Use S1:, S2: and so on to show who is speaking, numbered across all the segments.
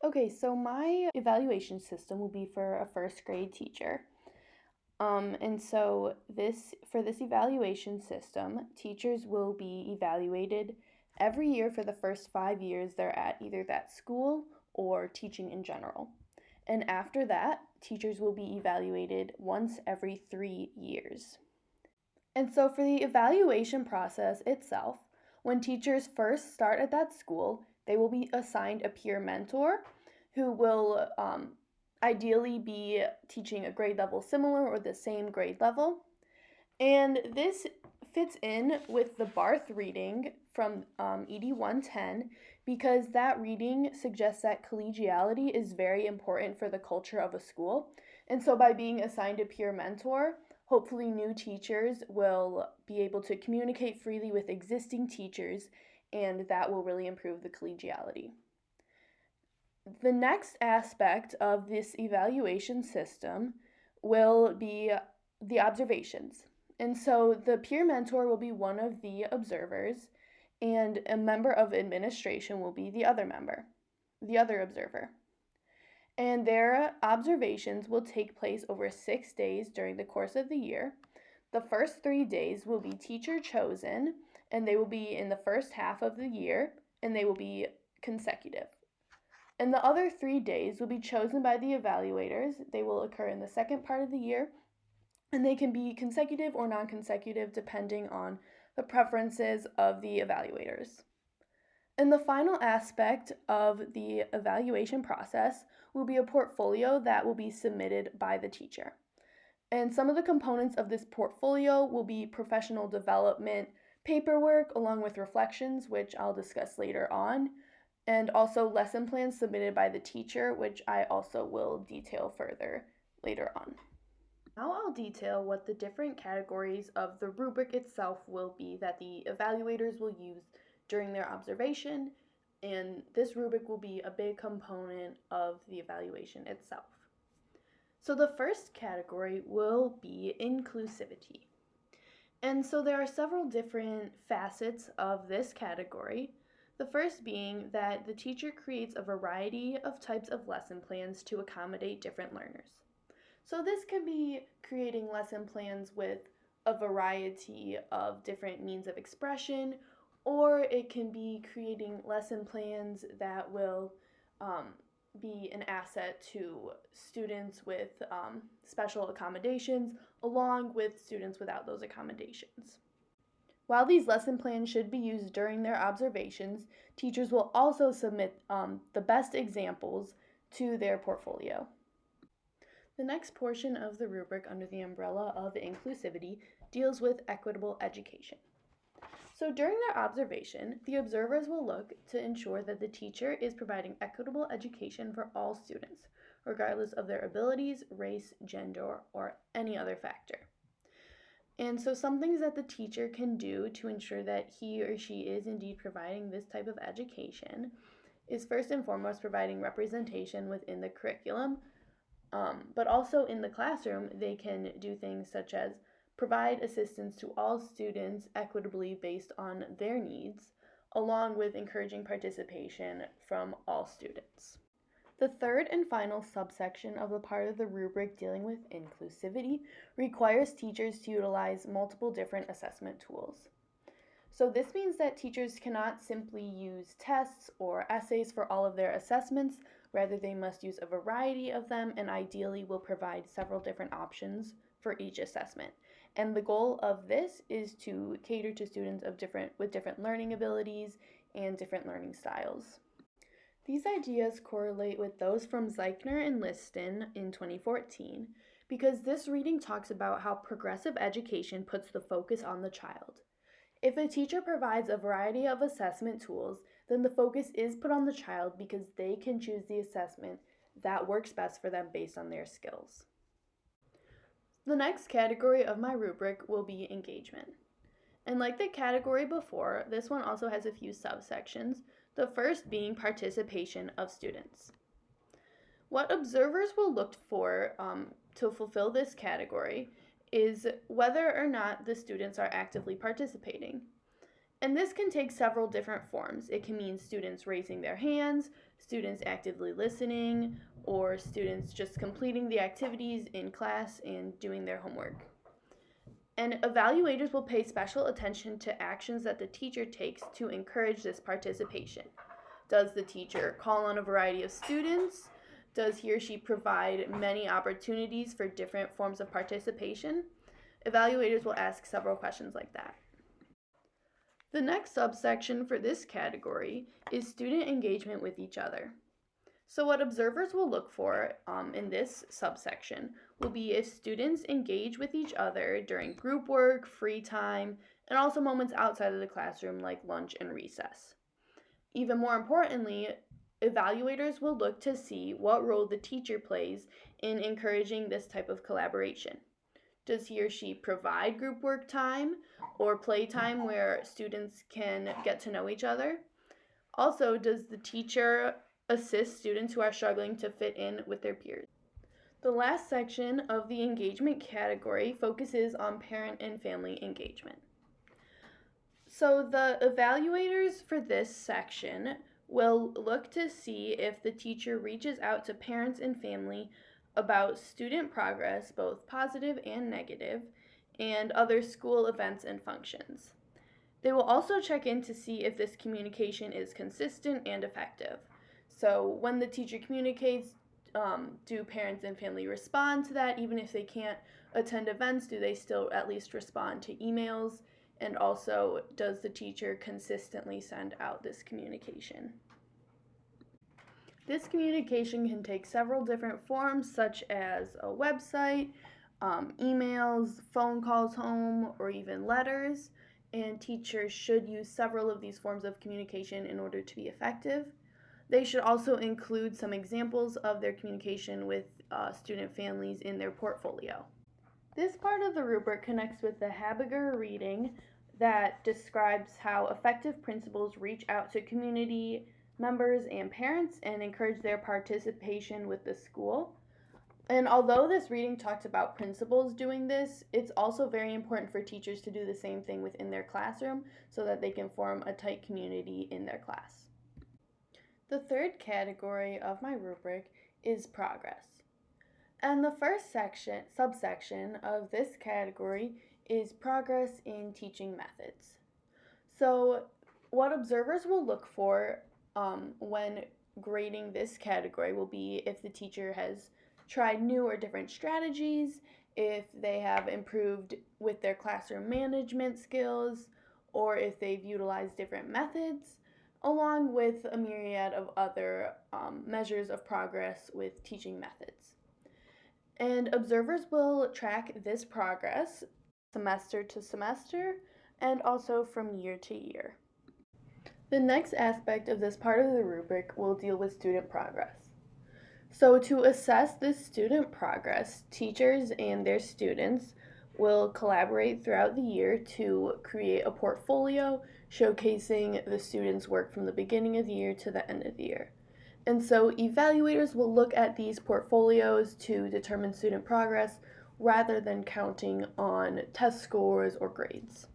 S1: Okay, so my evaluation system will be for a first grade teacher. And so for this evaluation system, teachers will be evaluated every year for the first 5 years they're at either that school or teaching in general. And after that, teachers will be evaluated once every 3 years. And so for the evaluation process itself, when teachers first start at that school, they will be assigned a peer mentor who will ideally be teaching a grade level similar or the same grade level. And this fits in with the Barth reading from ED 110 because that reading suggests that collegiality is very important for the culture of a school. And so by being assigned a peer mentor, hopefully new teachers will be able to communicate freely with existing teachers, and that will really improve the collegiality. The next aspect of this evaluation system will be the observations. And so the peer mentor will be one of the observers, and a member of administration will be the other observer. And their observations will take place over 6 days during the course of the year. The first 3 days will be teacher chosen, and they will be in the first half of the year, and they will be consecutive. And the other 3 days will be chosen by the evaluators. They will occur in the second part of the year, and they can be consecutive or non-consecutive depending on the preferences of the evaluators. And the final aspect of the evaluation process will be a portfolio that will be submitted by the teacher. And some of the components of this portfolio will be professional development paperwork along with reflections, which I'll discuss later on, and also lesson plans submitted by the teacher, which I also will detail further later on. Now I'll detail what the different categories of the rubric itself will be that the evaluators will use during their observation, and this rubric will be a big component of the evaluation itself. So the first category will be inclusivity. And so there are several different facets of this category. The first being that the teacher creates a variety of types of lesson plans to accommodate different learners. So this can be creating lesson plans with a variety of different means of expression, or it can be creating lesson plans that will be an asset to students with special accommodations along with students without those accommodations. While these lesson plans should be used during their observations, teachers will also submit the best examples to their portfolio. The next portion of the rubric under the umbrella of inclusivity deals with equitable education. So during their observation, the observers will look to ensure that the teacher is providing equitable education for all students, regardless of their abilities, race, gender, or any other factor. And so some things that the teacher can do to ensure that he or she is indeed providing this type of education is first and foremost providing representation within the curriculum, but also in the classroom they can do things such as provide assistance to all students equitably based on their needs, along with encouraging participation from all students. The third and final subsection of the part of the rubric dealing with inclusivity requires teachers to utilize multiple different assessment tools. So this means that teachers cannot simply use tests or essays for all of their assessments, rather they must use a variety of them and ideally will provide several different options for each assessment. And the goal of this is to cater to students with different learning abilities and different learning styles. These ideas correlate with those from Zeichner and Liston in 2014 because this reading talks about how progressive education puts the focus on the child. If a teacher provides a variety of assessment tools, then the focus is put on the child because they can choose the assessment that works best for them based on their skills. The next category of my rubric will be engagement. And like the category before, this one also has a few subsections, the first being participation of students. What observers will look for to fulfill this category is whether or not the students are actively participating. And this can take several different forms. It can mean students raising their hands, students actively listening, or students just completing the activities in class and doing their homework. And evaluators will pay special attention to actions that the teacher takes to encourage this participation. Does the teacher call on a variety of students? Does he or she provide many opportunities for different forms of participation? Evaluators will ask several questions like that. The next subsection for this category is student engagement with each other. So what observers will look for in this subsection will be if students engage with each other during group work, free time, and also moments outside of the classroom like lunch and recess. Even more importantly, evaluators will look to see what role the teacher plays in encouraging this type of collaboration. Does he or she provide group work time or play time where students can get to know each other? Also, does the teacher assist students who are struggling to fit in with their peers? The last section of the engagement category focuses on parent and family engagement. So the evaluators for this section will look to see if the teacher reaches out to parents and family about student progress, both positive and negative, and other school events and functions. They will also check in to see if this communication is consistent and effective. So when the teacher communicates, do parents and family respond to that? Even if they can't attend events, do they still at least respond to emails? And also, does the teacher consistently send out this communication? This communication can take several different forms, such as a website, emails, phone calls home, or even letters. And teachers should use several of these forms of communication in order to be effective. They should also include some examples of their communication with student families in their portfolio. This part of the rubric connects with the Habiger reading that describes how effective principals reach out to community members and parents and encourage their participation with the school. And although this reading talks about principals doing this, it's also very important for teachers to do the same thing within their classroom so that they can form a tight community in their class. The third category of my rubric is progress. And the first subsection of this category is progress in teaching methods. So what observers will look for when grading this category will be if the teacher has tried new or different strategies, if they have improved with their classroom management skills, or if they've utilized different methods, along with a myriad of other measures of progress with teaching methods. And observers will track this progress semester to semester and also from year to year. The next aspect of this part of the rubric will deal with student progress. So to assess this student progress, teachers and their students will collaborate throughout the year to create a portfolio showcasing the students' work from the beginning of the year to the end of the year. And so evaluators will look at these portfolios to determine student progress rather than counting on test scores or grades.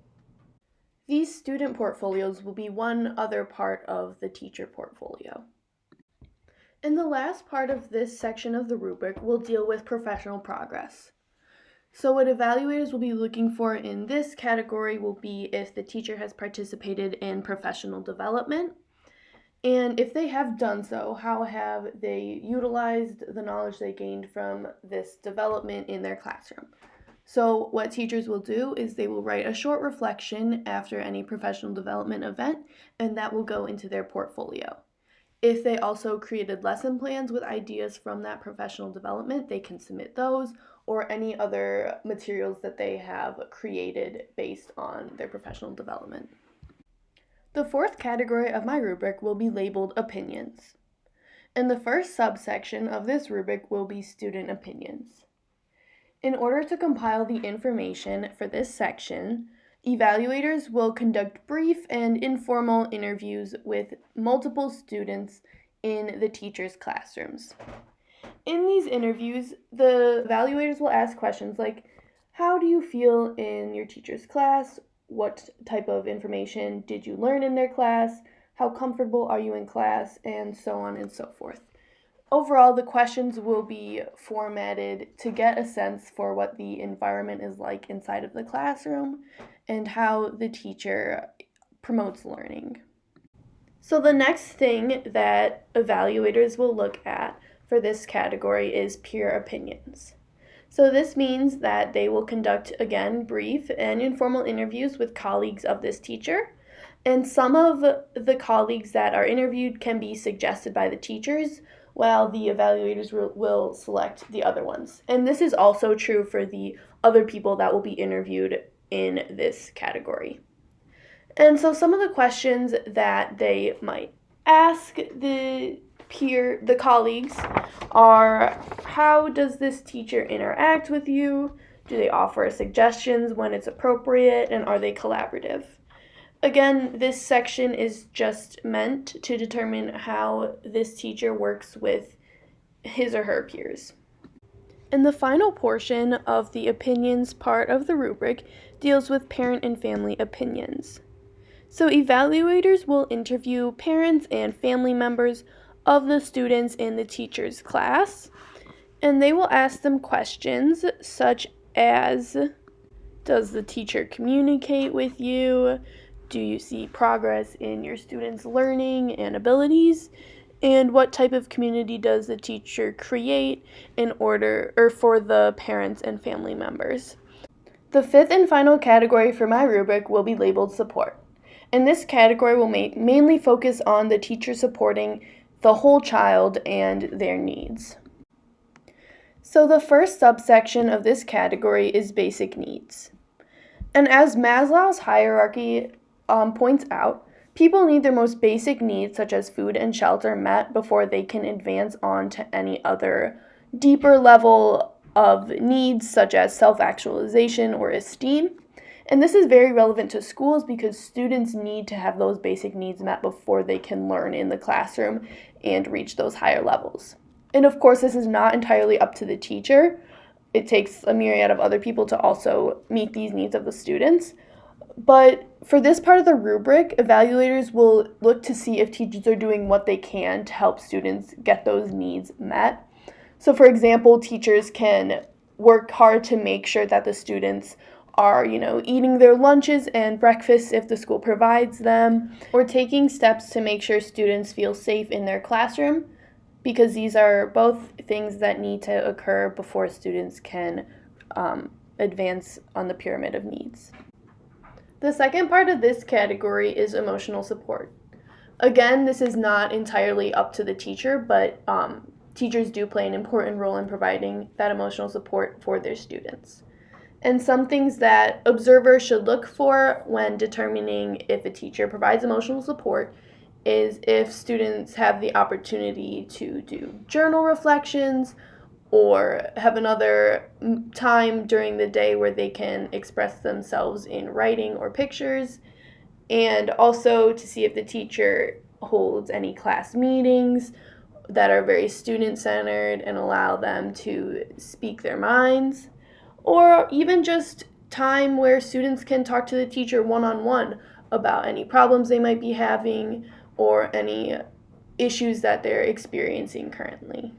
S1: These student portfolios will be one other part of the teacher portfolio. And the last part of this section of the rubric will deal with professional progress. So what evaluators will be looking for in this category will be if the teacher has participated in professional development, and if they have done so, how have they utilized the knowledge they gained from this development in their classroom. So what teachers will do is they will write a short reflection after any professional development event, and that will go into their portfolio. If they also created lesson plans with ideas from that professional development, they can submit those or any other materials that they have created based on their professional development. The fourth category of my rubric will be labeled opinions. And the first subsection of this rubric will be student opinions. In order to compile the information for this section, evaluators will conduct brief and informal interviews with multiple students in the teachers' classrooms. In these interviews, the evaluators will ask questions like, how do you feel in your teacher's class? What type of information did you learn in their class? how comfortable are you in class, and so on and so forth. Overall, the questions will be formatted to get a sense for what the environment is like inside of the classroom and how the teacher promotes learning. So the next thing that evaluators will look at for this category is peer opinions. So this means that they will conduct, again, brief and informal interviews with colleagues of this teacher. And some of the colleagues that are interviewed can be suggested by the teachers, while the evaluators will select the other ones. And this is also true for the other people that will be interviewed in this category. And so some of the questions that they might ask the colleagues are, how does this teacher interact with you? Do they offer suggestions when it's appropriate, and are they collaborative? Again, this section is just meant to determine how this teacher works with his or her peers. And the final portion of the opinions part of the rubric deals with parent and family opinions. So evaluators will interview parents and family members of the students in the teacher's class, and they will ask them questions such as, does the teacher communicate with you? Do you see progress in your students' learning and abilities? And what type of community does the teacher create for the parents and family members? The fifth and final category for my rubric will be labeled support. And this category will mainly focus on the teacher supporting the whole child and their needs. So the first subsection of this category is basic needs. And as Maslow's hierarchy points out, people need their most basic needs, such as food and shelter, met before they can advance on to any other deeper level of needs, such as self-actualization or esteem. And this is very relevant to schools because students need to have those basic needs met before they can learn in the classroom and reach those higher levels. And of course, this is not entirely up to the teacher. It takes a myriad of other people to also meet these needs of the students. But for this part of the rubric, evaluators will look to see if teachers are doing what they can to help students get those needs met. So for example, teachers can work hard to make sure that the students are, eating their lunches and breakfasts if the school provides them, or taking steps to make sure students feel safe in their classroom, because these are both things that need to occur before students can advance on the pyramid of needs. The second part of this category is emotional support. Again, this is not entirely up to the teacher, but teachers do play an important role in providing that emotional support for their students. And some things that observers should look for when determining if a teacher provides emotional support is if students have the opportunity to do journal reflections or have another time during the day where they can express themselves in writing or pictures, and also to see if the teacher holds any class meetings that are very student-centered and allow them to speak their minds, or even just time where students can talk to the teacher one-on-one about any problems they might be having or any issues that they're experiencing currently.